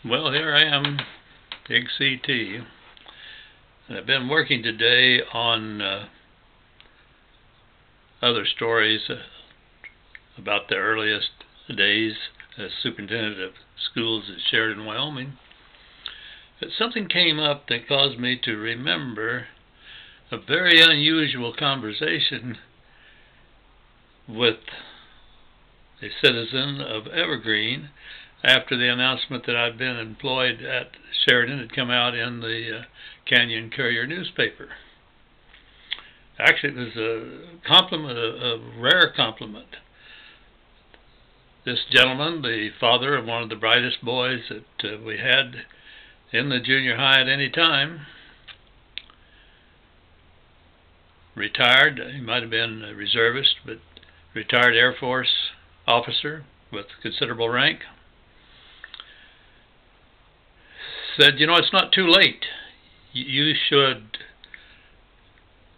Well, here I am, Big CT, and I've been working today on other stories about the earliest days as superintendent of schools at Sheridan, Wyoming. But something came up that caused me to remember a very unusual conversation with a citizen of Evergreen after the announcement that I'd been employed at Sheridan had come out in the Canyon Courier newspaper. Actually, it was a compliment, a rare compliment. This gentleman, the father of one of the brightest boys that we had in the junior high at any time, retired. He might have been a reservist, but retired Air Force officer with considerable rank. Said, you know, it's not too late. You should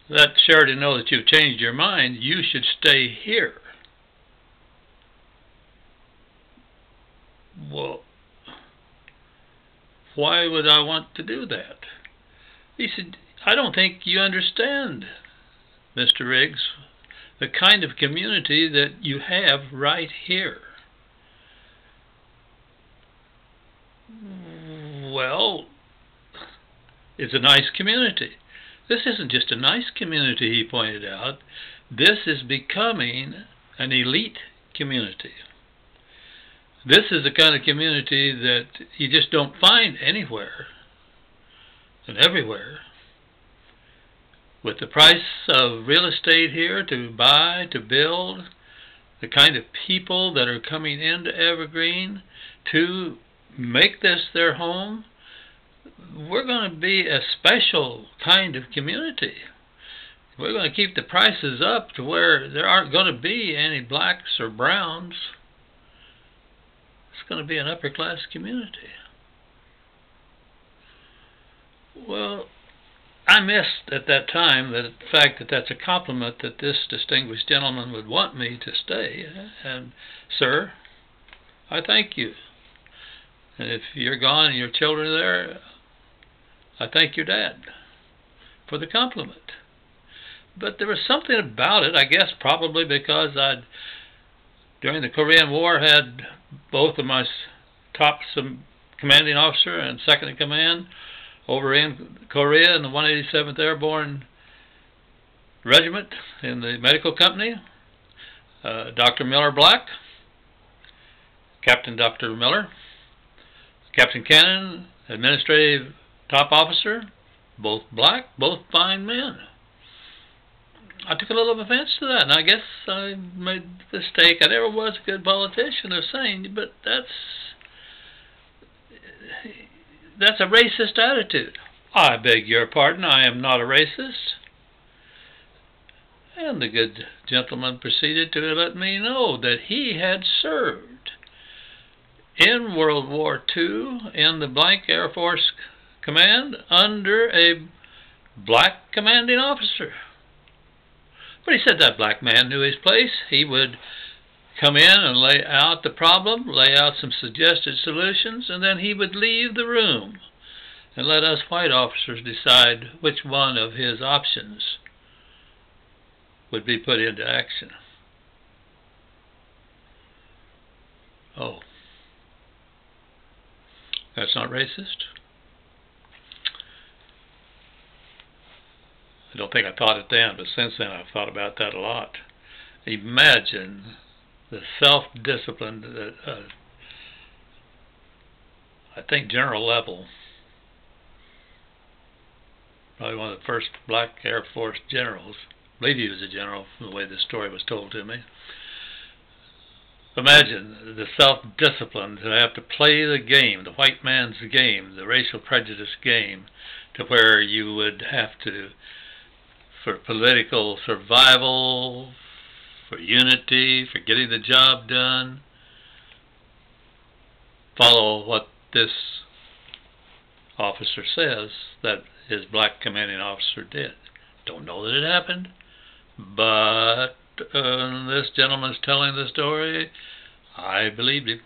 let Sheridan know that you've changed your mind. You should stay here. Well, why would I want to do that? He said, I don't think you understand, Mr. Riggs, the kind of community that you have right here. Well, it's a nice community. This isn't just a nice community, he pointed out. This is becoming an elite community. This is the kind of community that you just don't find anywhere and everywhere. With the price of real estate here to buy, to build, the kind of people that are coming into Evergreen to make this their home, we're going to be a special kind of community. We're going to keep the prices up to where there aren't going to be any blacks or browns. It's going to be an upper class community. Well, I missed at that time the fact that that's a compliment that this distinguished gentleman would want me to stay. And, sir, I thank you. And if you're gone and your children are there, I thank your dad for the compliment. But there was something about it, I guess probably because I'd, during the Korean War, had both of my top commanding officer and second in command over in Korea in the 187th Airborne Regiment in the medical company. Dr. Miller Black, Captain Dr. Miller, Captain Cannon, administrative top officer, both black, both fine men. I took a little offense to that, and I guess I made the mistake. I never was a good politician of saying, but that's a racist attitude. I beg your pardon, I am not a racist. And the good gentleman proceeded to let me know that he had served in World War II in the blank Air Force Command under a black commanding officer. But he said that black man knew his place. He would come in and lay out the problem, lay out some suggested solutions, and then he would leave the room and let us white officers decide which one of his options would be put into action. Oh, that's not racist? I don't think I thought it then, but since then I've thought about that a lot. Imagine the self-discipline that I think General Level, probably one of the first black Air Force generals, I believe he was a general from the way this story was told to me. Imagine the self-discipline to have to play the game, the white man's game, the racial prejudice game, to where you would have to, for political survival, for unity, for getting the job done, follow what this officer says that his black commanding officer did. Don't know that it happened, but this gentleman's telling the story. I believed him.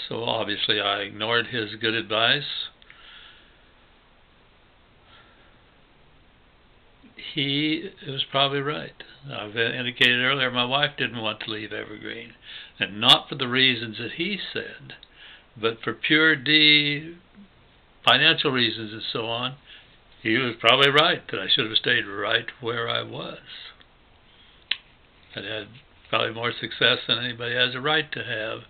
So obviously I ignored his good advice. He was probably right. I've indicated earlier my wife didn't want to leave Evergreen, and not for the reasons that he said, but for pure financial reasons and so on. He was probably right that I should have stayed right where I was. I'd had probably more success than anybody has a right to have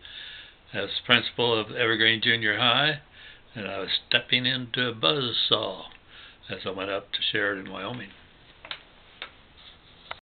as principal of Evergreen Junior High, and I was stepping into a buzzsaw as I went up to Sheridan, Wyoming.